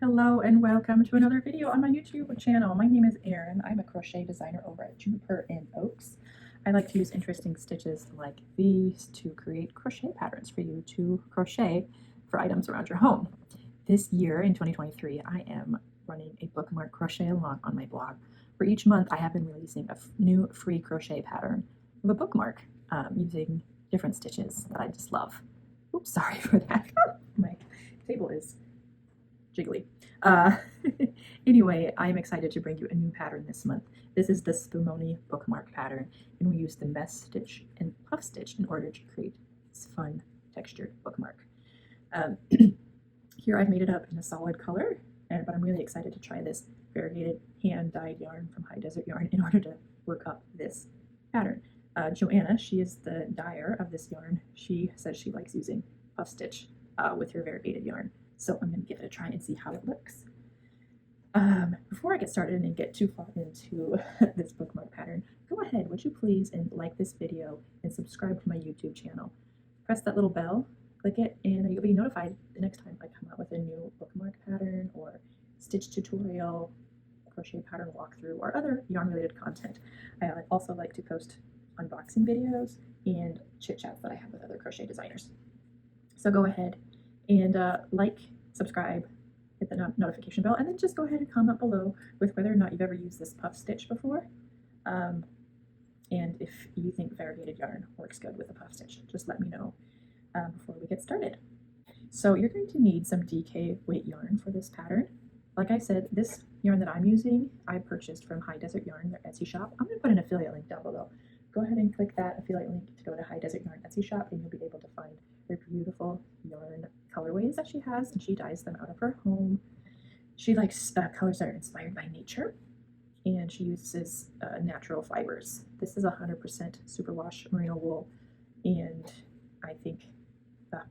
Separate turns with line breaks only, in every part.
Hello and welcome to another video on my YouTube channel. My name is Erin. I'm a crochet designer over at Juniper and Oaks. I like to use interesting stitches like these to create crochet patterns for you to crochet for items around your home. This year in 2023, I am running a bookmark crochet along on my blog. For each month, I have been releasing a new free crochet pattern of a bookmark using different stitches that I just love. Oops, sorry for that. My table is jiggly. Anyway, I'm excited to bring you a new pattern this month. This is the Spumoni bookmark pattern, and we use the mesh stitch and puff stitch in order to create this fun textured bookmark. Here I've made it up in a solid color, but I'm really excited to try this variegated hand-dyed yarn from High Desert Yarn in order to work up this pattern. Joanna, she is the dyer of this yarn. She says she likes using puff stitch with her variegated yarn. So I'm going to give it a try and see how it looks. Before I get started and get too far into this bookmark pattern, go ahead, would you please, and like this video and subscribe to my YouTube channel. Press that little bell, click it, and you'll be notified the next time I come out with a new bookmark pattern or stitch tutorial, crochet pattern walkthrough, or other yarn-related content. I also like to post unboxing videos and chit-chats that I have with other crochet designers. So go ahead and like, subscribe, hit the notification bell, and then just go ahead and comment below with whether or not you've ever used this puff stitch before, and if you think variegated yarn works good with a puff stitch. Just let me know before we get started. So you're going to need some DK weight yarn for this pattern. Like I said, this yarn that I'm using, I purchased from High Desert Yarn, their Etsy shop. I'm going to put an affiliate link down below. Go ahead and click that affiliate link to go to High Desert Yarn Etsy shop, and you'll be able to find her beautiful yarn colorways that she has, and she dyes them out of her home. She likes colors that are inspired by nature, and she uses natural fibers. This is 100% superwash merino wool, and I think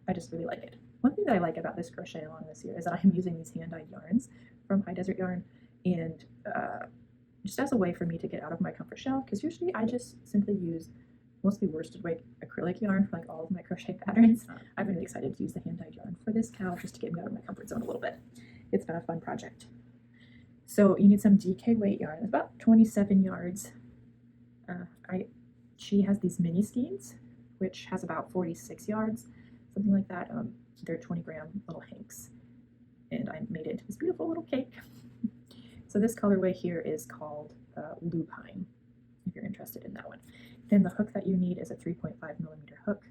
I just really like it. One thing that I like about this crochet along this year is that I'm using these hand-dyed yarns from High Desert Yarn, and just as a way for me to get out of my comfort shell, because usually I just simply use mostly worsted weight acrylic yarn for like all of my crochet patterns. I've been really excited to use the hand-dyed yarn for this cowl just to get me out of my comfort zone a little bit. It's been a fun project. So you need some DK weight yarn. It's about 27 yards. She has these mini skeins, which has about 46 yards, something like that. They're 20-gram little hanks, and I made it into this beautiful little cake. So this colorway here is called Lupine, if you're interested in that one. Then the hook that you need is a 3.5 millimeter hook.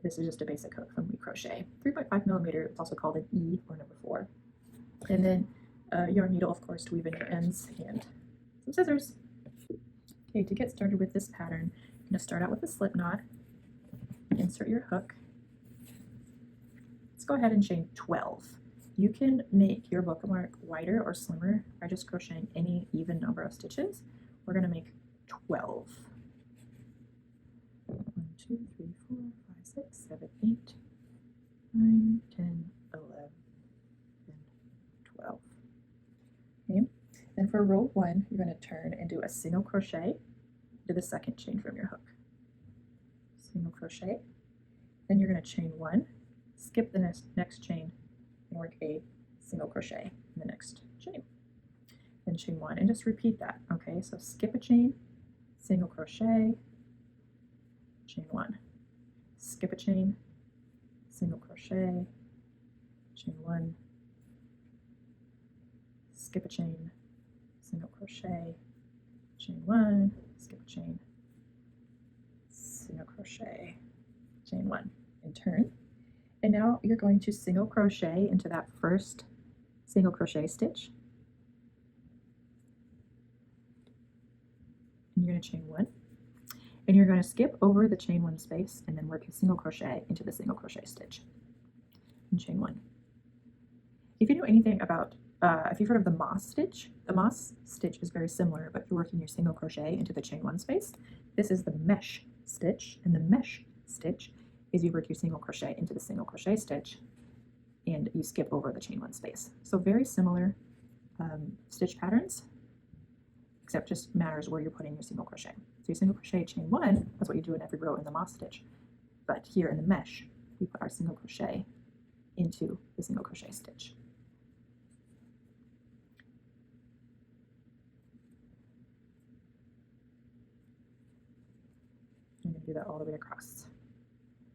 This is just a basic hook from We Crochet. 3.5 millimeter, it's also called an E or number 4. And then yarn needle, of course, to weave in your ends, and some scissors. Okay, to get started with this pattern, you're going to start out with a slip knot, insert your hook. Let's go ahead and chain 12. You can make your bookmark wider or slimmer by just crocheting any even number of stitches. We're going to make 12. 1, 2, 3, 4, 5, 6, 7, 8, 9, 10, 11, 12. Okay. Then for row 1, you're going to turn and do a single crochet to the second chain from your hook. Single crochet. Then you're going to chain 1, skip the next chain, and work a single crochet in the next chain. Then chain 1, and just repeat that. Okay, so skip a chain, single crochet, chain 1, skip a chain, single crochet, chain 1, skip a chain, single crochet, chain 1, skip a chain, single crochet, chain 1, and turn. And now you're going to single crochet into that first single crochet stitch, and you're going to chain 1. And you're going to skip over the chain 1 space and then work a single crochet into the single crochet stitch and chain 1. If you know anything about, if you've heard of the moss stitch is very similar, but you're working your single crochet into the chain 1 space. This is the mesh stitch, and the mesh stitch is you work your single crochet into the single crochet stitch and you skip over the chain 1 space. So very similar stitch patterns, except just matters where you're putting your single crochet. So your single crochet chain 1, that's what you do in every row in the moss stitch. But here in the mesh, we put our single crochet into the single crochet stitch. that all the way across.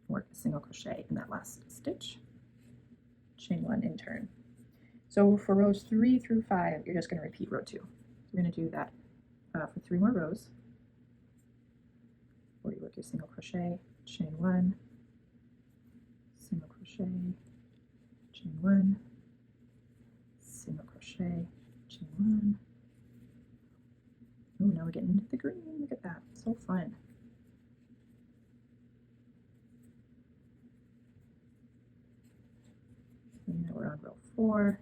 Work a single crochet in that last stitch, chain 1 and turn. So for rows 3 through 5, you're just going to repeat row 2. We're going to do that for 3 more rows, where you work your single crochet, chain 1, single crochet, chain 1, single crochet, chain 1. Oh, now we're getting into the green. Look at that. So fun. And now we're on row 4.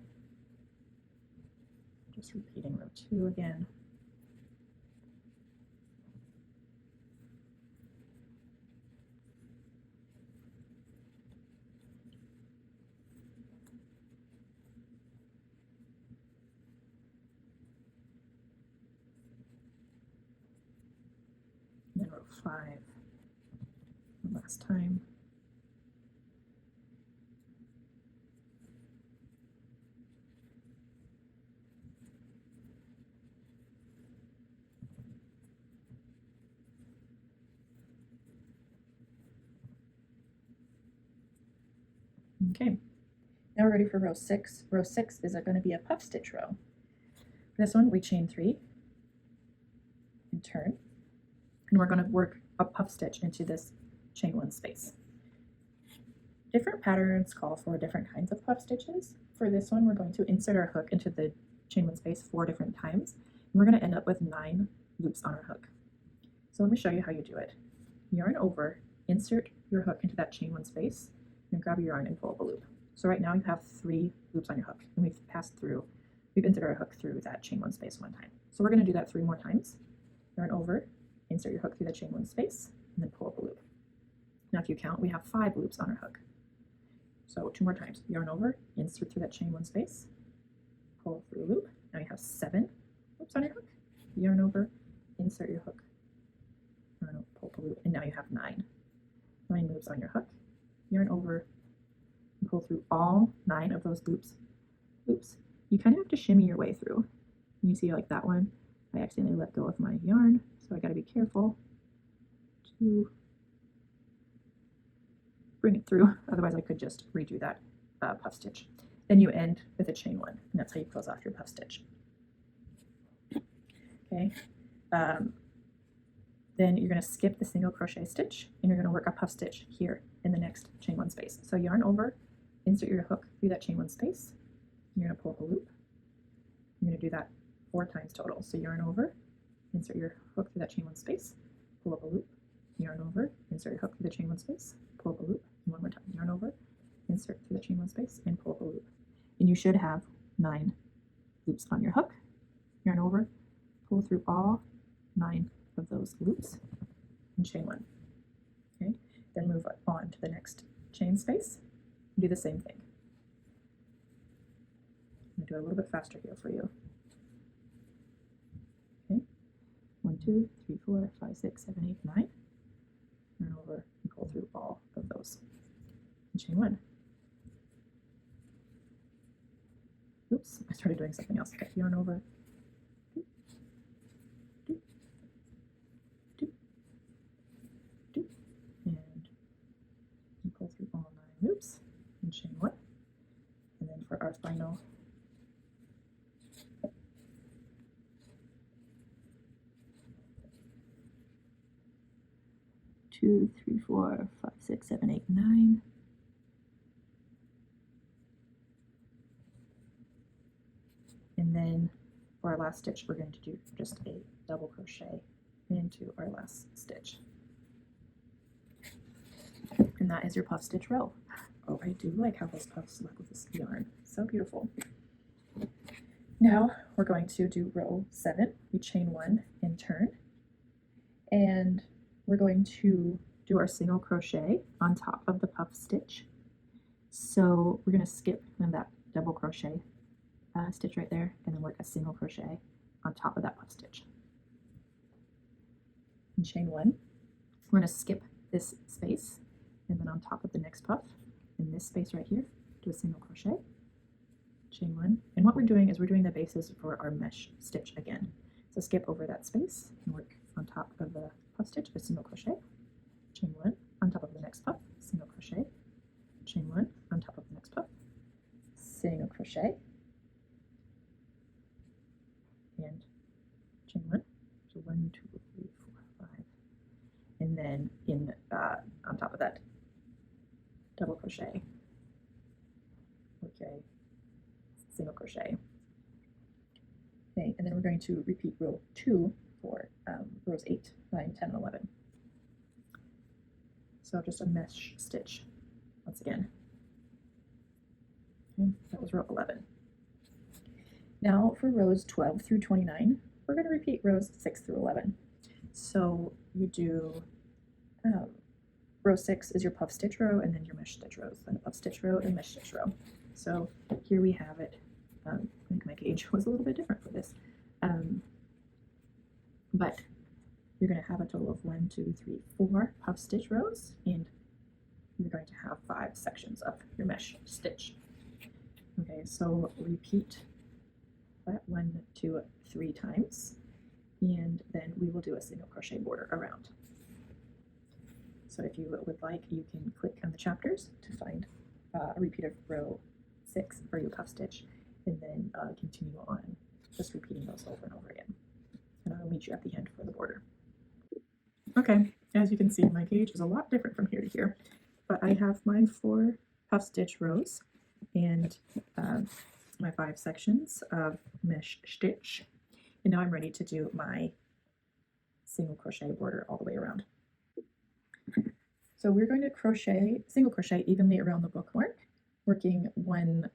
Just repeating row 2 again. And then row 5. Last time. Okay, now we're ready for row 6. Row 6 is going to be a puff stitch row. For this one, we chain 3 and turn, and we're going to work a puff stitch into this chain 1 space. Different patterns call for different kinds of puff stitches. For this one, we're going to insert our hook into the chain 1 space 4 different times, and we're going to end up with 9 loops on our hook. So let me show you how you do it. Yarn over, insert your hook into that chain 1 space, and grab your yarn and pull up a loop. So right now you have 3 loops on your hook, and we've inserted our hook through that chain 1 space 1 time. So we're going to do that 3 more times. Yarn over, insert your hook through the chain 1 space, and then pull up a loop. Now if you count, we have 5 loops on our hook. So 2 more times. Yarn over, insert through that chain 1 space, pull through a loop. Now you have 7 loops on your hook. Yarn over, insert your hook, yarn over, pull up a loop, and now you have 9 loops on your hook. Yarn over and pull through all 9 of those loops. You kind of have to shimmy your way through. You see, like that one, I accidentally let go of my yarn, so I got to be careful to bring it through. Otherwise, I could just redo that puff stitch. Then you end with a chain 1, and that's how you close off your puff stitch. Okay. Then you're going to skip the single crochet stitch, and you're going to work a puff stitch here in the next chain 1 space. So yarn over, insert your hook through that chain 1 space. You're going to pull up a loop. You're going to do that 4 times total. So yarn over, insert your hook through that chain 1 space, pull up a loop. Yarn over, insert your hook through the chain 1 space, pull up a loop. And 1 more time. Yarn over, insert through the chain 1 space, and pull up a loop. And you should have 9 loops on your hook. Yarn over, pull through all 9 of those loops and chain 1. Okay, then move on to the next chain space and do the same thing. I'm going to do it a little bit faster here for you. Okay, 1, 2, 3, 4, 5, 6, 7, 8, 9. Yarn over and pull through all of those and chain 1. Oops, I started doing something else. Okay, yarn over. And pull through all 9 loops and chain 1. And then for our final two, 3, 4, 5, 6, 7, 8, 9. And then for our last stitch, we're going to do just a double crochet into our last stitch. And that is your puff stitch row. Oh, I do like how those puffs look with this yarn. So beautiful. Now we're going to do row 7. We chain 1 and turn. And we're going to do our single crochet on top of the puff stitch. So we're going to skip that double crochet stitch right there and then work a single crochet on top of that puff stitch. And chain 1. We're going to skip this space and then on top of the next puff in this space right here, do a single crochet, chain 1. And what we're doing is we're doing the bases for our mesh stitch again. So skip over that space and work on top of the puff stitch a single crochet, crochet and chain one. So 1, 2, 3, 4, 5, and then in on top of that, double crochet, okay, single crochet. Okay, and then we're going to repeat row 2 for rows 8, 9, 10, and 11. So just a mesh stitch once again. Okay, that was row 11. Now for rows 12 through 29, we're going to repeat rows 6 through 11. So you do row 6 is your puff stitch row, and then your mesh stitch rows, then a puff stitch row and mesh stitch row. So here we have it. I think my gauge was a little bit different for this, but you're going to have a total of 1, 2, 3, 4 puff stitch rows, and you're going to have 5 sections of your mesh stitch. Okay, so repeat that 1, 2, 3 times, and then we will do a single crochet border around. So if you would like, you can click on the chapters to find a repeat of row 6 for your puff stitch, and then continue on just repeating those over and over again. And I'll meet you at the end for the border. Okay, as you can see, my gauge is a lot different from here to here, but I have my 4 puff stitch rows and my 5 sections of mesh stitch, and now I'm ready to do my single crochet border all the way around. So we're going to crochet, single crochet evenly around the bookmark, working 1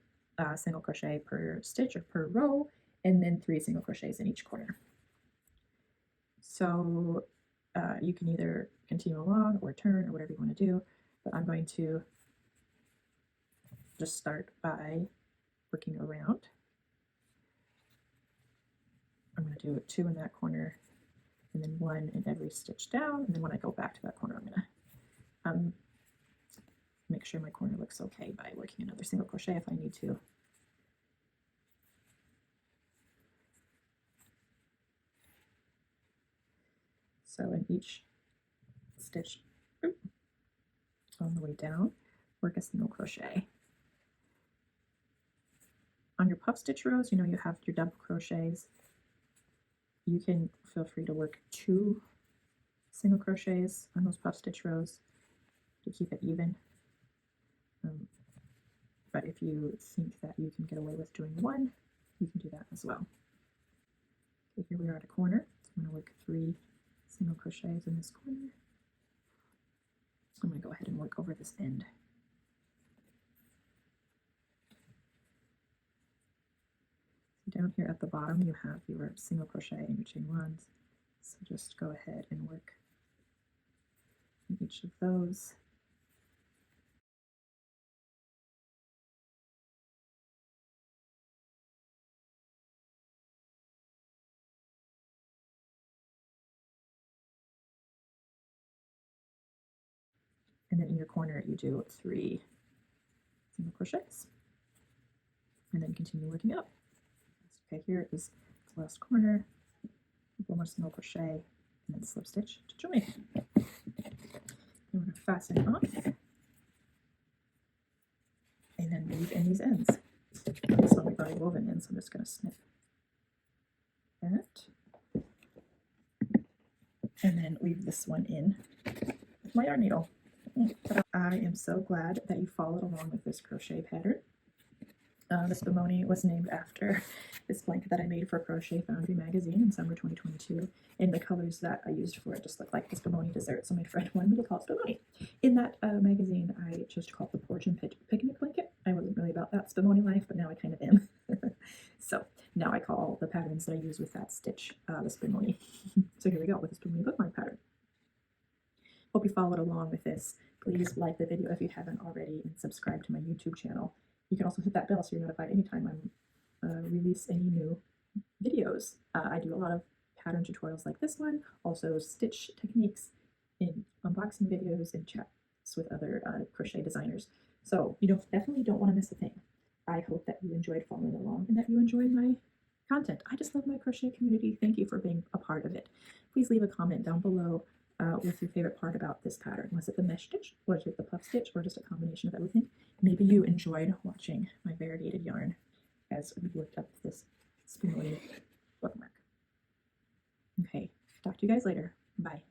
single crochet per stitch or per row, and then 3 single crochets in each corner. So you can either continue along or turn or whatever you want to do, but I'm going to just start by working around. I'm going to do 2 in that corner, and then 1 in every stitch down, and then when I go back to that corner, I'm going to make sure my corner looks okay by working another single crochet if I need to. So in each stitch on the way down, work a single crochet. On your puff stitch rows, you know you have your double crochets. You can feel free to work 2 single crochets on those puff stitch rows to keep it even. But if you think that you can get away with doing 1, you can do that as well. Okay, here we are at a corner. So I'm going to work 3 single crochets in this corner. I'm going to go ahead and work over this end. Down here at the bottom, you have your single crochet and your chain 1s. So just go ahead and work in each of those. And then in your corner, you do 3 single crochets, and then continue working up. Okay, here is the last corner. 1 more single crochet, and then slip stitch to join. And we're going to fasten it off, and then weave in these ends. This one we've already woven in, so I'm just going to snip that, and then weave this one in with my yarn needle. I am so glad that you followed along with this crochet pattern. The Spumoni was named after this blanket that I made for Crochet Foundry magazine in summer 2022, and the colors that I used for it just look like the Spumoni dessert, so my friend wanted me to call it Spumoni. In that magazine, I chose to call it the Porch and Picnic Blanket. I wasn't really about that Spumoni life, but now I kind of am. So now I call the patterns that I use with that stitch the Spumoni. So here we go with the Spumoni bookmark pattern. Hope you followed along with this. Please like the video if you haven't already, and subscribe to my YouTube channel. You can also hit that bell so you're notified anytime I release any new videos. I do a lot of pattern tutorials like this one, also stitch techniques in unboxing videos and chats with other crochet designers. So you definitely don't want to miss a thing. I hope that you enjoyed following along and that you enjoyed my content. I just love my crochet community. Thank you for being a part of it. Please leave a comment down below with your favorite part about this pattern. Was it the mesh stitch, was it the puff stitch, or just a combination of everything? Maybe you enjoyed watching my variegated yarn as we worked up this Spumoni bookmark. Okay, talk to you guys later. Bye.